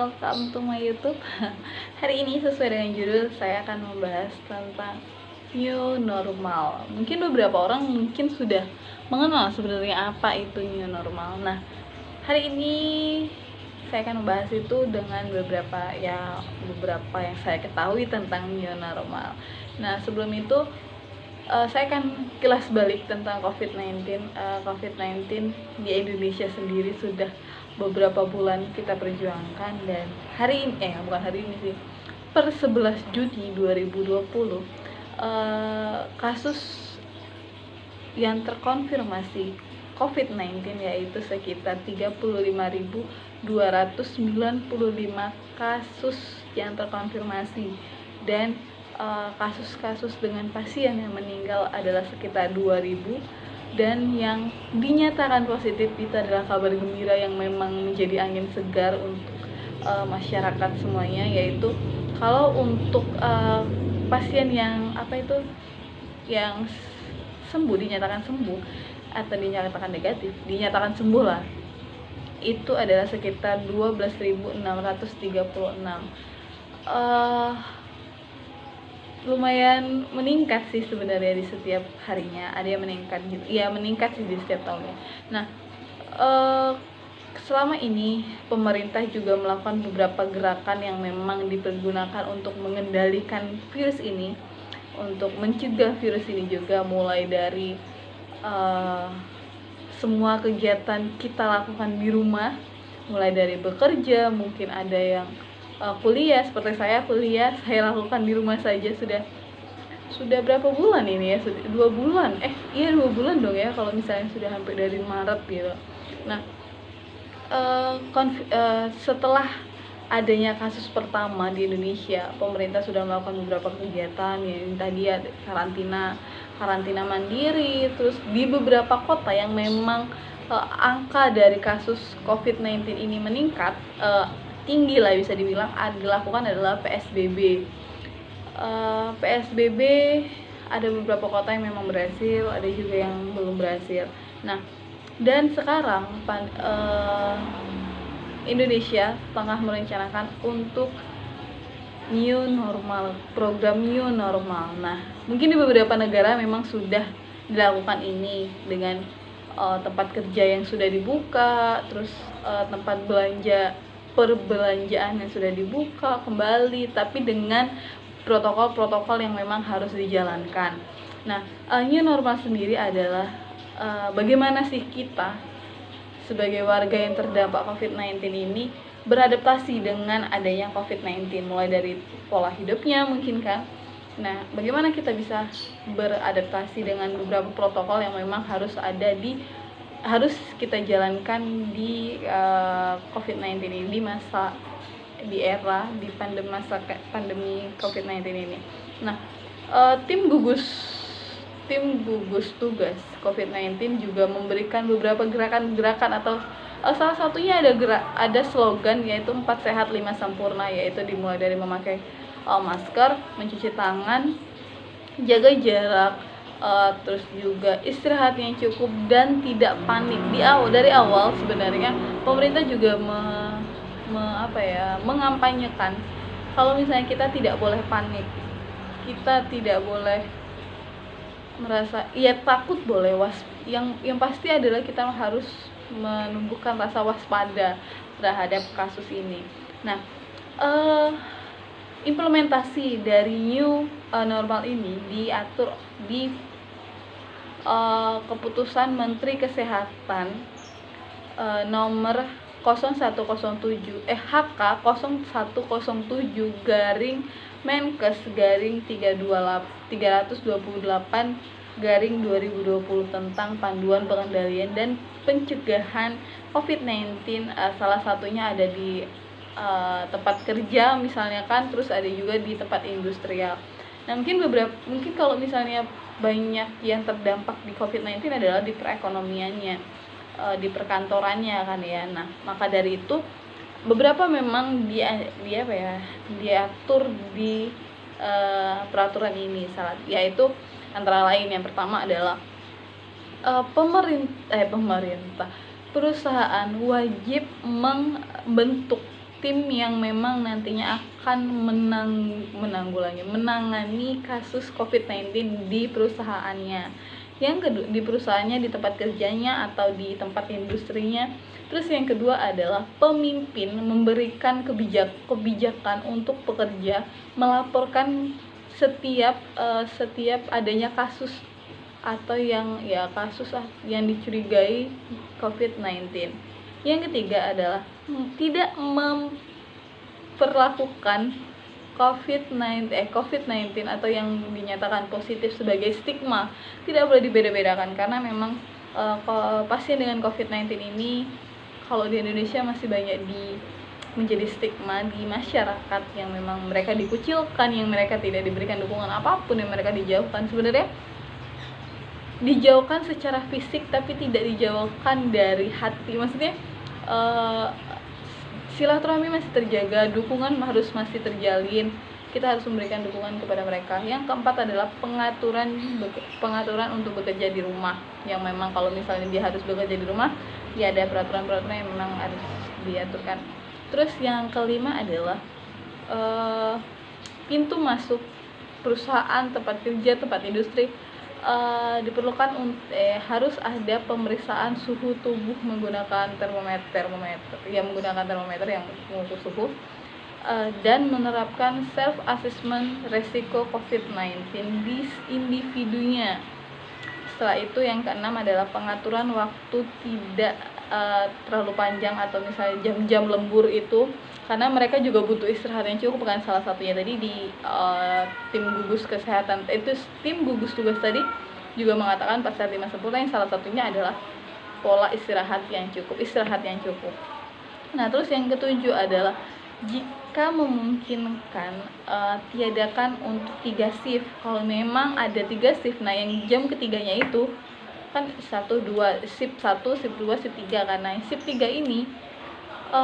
welcome to my YouTube. Hari ini sesuai dengan judul, saya akan membahas tentang new normal. Mungkin beberapa orang sudah mengenal sebenarnya apa itu new normal. Nah, hari ini saya akan membahas itu dengan beberapa yang saya ketahui tentang new normal. Nah, sebelum itu saya akan kilas balik tentang COVID-19. COVID-19 di Indonesia sendiri sudah beberapa bulan kita perjuangkan, dan hari ini bukan hari ini sih, per 11 Juni 2020 kasus yang terkonfirmasi COVID-19 yaitu sekitar 35.295 kasus yang terkonfirmasi, dan kasus-kasus dengan pasien yang meninggal adalah sekitar 2.000, dan yang dinyatakan positif itu adalah kabar gembira yang memang menjadi angin segar untuk masyarakat semuanya, yaitu kalau untuk pasien yang yang sembuh, dinyatakan sembuh atau dinyatakan negatif, dinyatakan sembuh lah, itu adalah sekitar 12.636. Lumayan meningkat sih sebenarnya di setiap harinya, ada yang meningkat gitu, ya meningkat sih di setiap tahunnya. Nah, selama ini pemerintah juga melakukan beberapa gerakan yang memang dipergunakan untuk mengendalikan virus ini, untuk mencegah virus ini juga, mulai dari semua kegiatan kita lakukan di rumah, mulai dari bekerja, mungkin ada yang kuliah, seperti saya lakukan di rumah saja sudah berapa bulan ini ya, sudah 2 bulan 2 bulan dong ya kalau misalnya sudah hampir dari Maret gitu. Nah, setelah adanya kasus pertama di Indonesia, pemerintah sudah melakukan beberapa kegiatan yang tadi ada karantina mandiri, terus di beberapa kota yang memang angka dari kasus COVID-19 ini meningkat tinggi lah bisa dibilang, dilakukan adalah PSBB. PSBB ada beberapa kota yang memang berhasil, ada juga yang belum berhasil. Nah, dan sekarang Indonesia tengah merencanakan untuk new normal, program new normal. Nah, mungkin di beberapa negara memang sudah dilakukan ini dengan tempat kerja yang sudah dibuka, terus tempat perbelanjaan yang sudah dibuka kembali, tapi dengan protokol-protokol yang memang harus dijalankan. Nah, new normal sendiri adalah bagaimana sih kita sebagai warga yang terdampak COVID-19 ini beradaptasi dengan adanya COVID-19, mulai dari pola hidupnya mungkin kan. Nah, bagaimana kita bisa beradaptasi dengan beberapa protokol yang memang harus kita jalankan di COVID-19 ini, di masa pandemi COVID-19 ini. Nah, tim gugus tugas COVID-19 juga memberikan beberapa gerakan-gerakan, atau salah satunya ada slogan yaitu 4 sehat 5 sempurna, yaitu dimulai dari memakai masker, mencuci tangan, jaga jarak, terus juga istirahat yang cukup dan tidak panik. Dari awal sebenarnya pemerintah juga mengampanyekan kalau misalnya kita tidak boleh panik, kita tidak boleh merasa takut, boleh yang pasti adalah kita harus menumbuhkan rasa waspada terhadap kasus ini. Nah, implementasi dari new normal ini diatur di keputusan Menteri Kesehatan nomor 0107 HK 0107 garing Menkes garing 328 garing 2020 tentang panduan pengendalian dan pencegahan COVID-19. Salah satunya ada di tempat kerja misalnya kan, terus ada juga di tempat industrial. Nah, mungkin kalau misalnya banyak yang terdampak di COVID-19 adalah di perekonomiannya, di perkantorannya kan ya. Nah, maka dari itu beberapa memang diatur di peraturan ini, yaitu antara lain yang pertama adalah pemerintah perusahaan wajib membentuk tim yang memang nantinya akan menangani kasus COVID-19 di perusahaannya. Yang kedua, di perusahaannya, di tempat kerjanya, atau di tempat industrinya. Terus yang kedua adalah pemimpin memberikan kebijakan untuk pekerja melaporkan setiap adanya kasus atau kasus yang dicurigai COVID-19. Yang ketiga adalah tidak memperlakukan COVID-19 atau yang dinyatakan positif sebagai stigma. Tidak boleh dibeda-bedakan, karena memang pasien dengan COVID-19 ini kalau di Indonesia masih banyak menjadi stigma di masyarakat, yang memang mereka dikucilkan, yang mereka tidak diberikan dukungan apapun, yang mereka dijauhkan. Sebenarnya dijauhkan secara fisik tapi tidak dijauhkan dari hati. Maksudnya silaturahmi masih terjaga, dukungan harus masih terjalin, kita harus memberikan dukungan kepada mereka. Yang keempat adalah pengaturan untuk bekerja di rumah, yang memang kalau misalnya dia harus bekerja di rumah, ya ada peraturan-peraturan yang memang harus diaturkan. Terus yang kelima adalah pintu masuk perusahaan, tempat kerja, tempat industri, diperlukan harus ada pemeriksaan suhu tubuh menggunakan termometer yang mengukur suhu, dan menerapkan self assessment resiko COVID-19 di individunya. Setelah itu yang keenam adalah pengaturan waktu tidak terlalu panjang, atau misalnya jam-jam lembur itu, karena mereka juga butuh istirahat yang cukup kan. Salah satunya tadi di tim gugus kesehatan, tim gugus tugas tadi juga mengatakan pasal 5 sempurna, yang salah satunya adalah pola istirahat yang cukup. Nah, terus yang ketujuh adalah jika memungkinkan tiadakan untuk 3 shift. Kalau memang ada 3 shift, nah yang jam ketiganya itu kan 1-2, shift 1, shift 2, shift 3. Karena shift 3 ini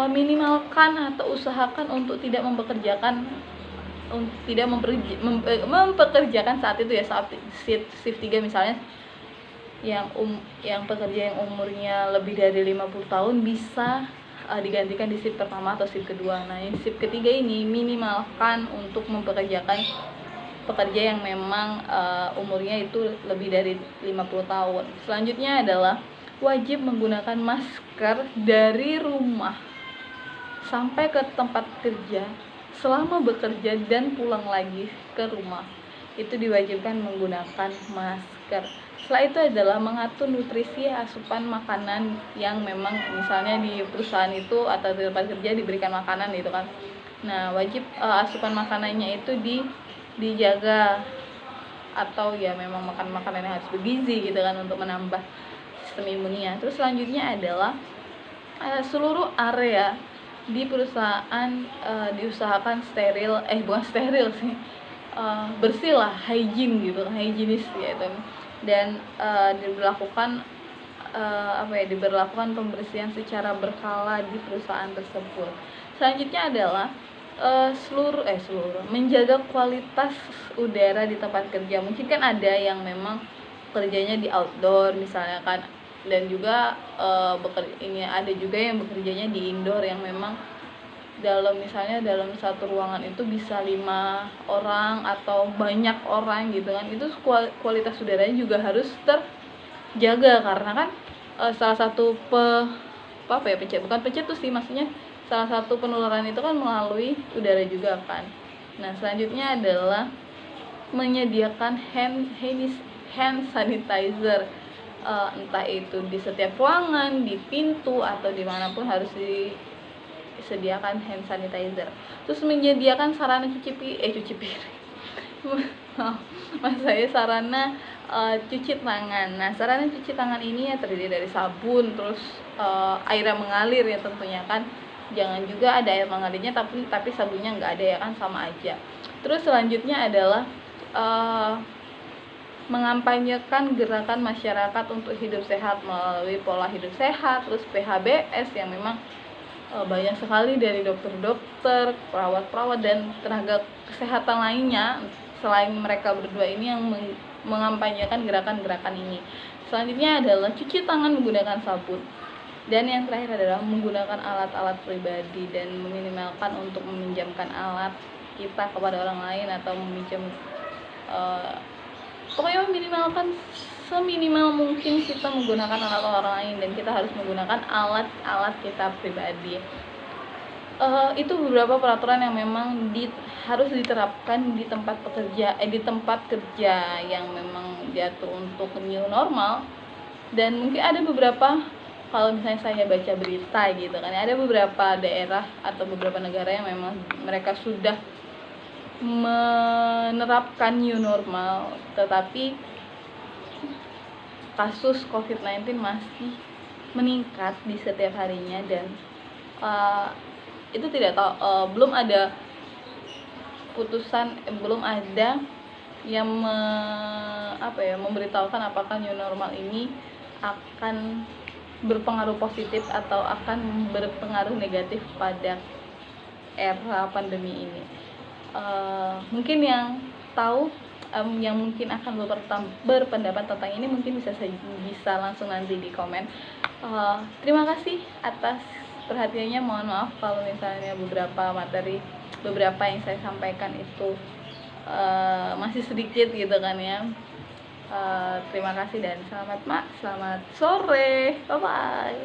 minimalkan atau usahakan untuk tidak mempekerjakan saat itu ya, saat shift 3 misalnya yang pekerja yang umurnya lebih dari 50 tahun bisa digantikan di shift pertama atau shift kedua. Nah, yang shift ketiga ini minimalkan untuk mempekerjakan pekerja yang memang umurnya itu lebih dari 50 tahun. Selanjutnya adalah wajib menggunakan masker dari rumah sampai ke tempat kerja selama bekerja dan pulang lagi ke rumah. Itu diwajibkan menggunakan masker. Setelah itu adalah mengatur nutrisi asupan makanan yang memang misalnya di perusahaan itu atau di tempat kerja diberikan makanan gitu kan. Nah, wajib asupan makanannya itu dijaga, atau ya memang makan makanan yang harus bergizi gitu kan, untuk menambah sistem imunnya. Terus selanjutnya adalah seluruh area di perusahaan diusahakan bersih lah, hygiene gitu, higienis gitu. Dan diberlakukan pembersihan secara berkala di perusahaan tersebut. Selanjutnya adalah menjaga kualitas udara di tempat kerja. Mungkin kan ada yang memang kerjanya di outdoor misalnya kan, dan juga ada juga yang bekerjanya di indoor, yang memang dalam satu ruangan itu bisa 5 orang atau banyak orang gitu kan. Itu kualitas udaranya juga harus terjaga, karena kan salah satu pencetus sih, maksudnya salah satu penularan itu kan melalui udara juga kan. Nah, selanjutnya adalah menyediakan hand sanitizer, entah itu di setiap ruangan, di pintu, atau dimanapun harus disediakan hand sanitizer. Terus menyediakan sarana cuci tangan. Nah, sarana cuci tangan ini ya terdiri dari sabun, terus air yang mengalir ya tentunya kan. Jangan juga ada air mengalirnya tapi sabunnya nggak ada ya kan, sama aja. Terus selanjutnya adalah mengampanyekan gerakan masyarakat untuk hidup sehat melalui pola hidup sehat, terus PHBS yang memang banyak sekali dari dokter-dokter, perawat-perawat, dan tenaga kesehatan lainnya selain mereka berdua ini yang mengampanyekan gerakan-gerakan ini. Selanjutnya adalah cuci tangan menggunakan sabun. Dan yang terakhir adalah menggunakan alat-alat pribadi dan meminimalkan untuk meminjamkan alat kita kepada orang lain atau meminjam, pokoknya meminimalkan seminimal mungkin kita menggunakan alat orang lain dan kita harus menggunakan alat-alat kita pribadi. Itu beberapa peraturan yang memang harus diterapkan di tempat kerja yang memang diatur untuk new normal. Dan mungkin ada beberapa, kalau misalnya saya baca berita gitu kan, ada beberapa daerah atau beberapa negara yang memang mereka sudah menerapkan new normal, tetapi kasus COVID-19 masih meningkat di setiap harinya. Dan itu tidak tahu, belum ada putusan, belum ada yang memberitahukan apakah new normal ini akan berpengaruh positif atau akan berpengaruh negatif pada era pandemi ini. Mungkin yang tahu, yang mungkin akan berpendapat tentang ini mungkin bisa langsung nanti di komen. Terima kasih atas perhatiannya. Mohon maaf kalau misalnya beberapa yang saya sampaikan itu masih sedikit gitu kan ya. Terima kasih dan selamat sore, bye bye.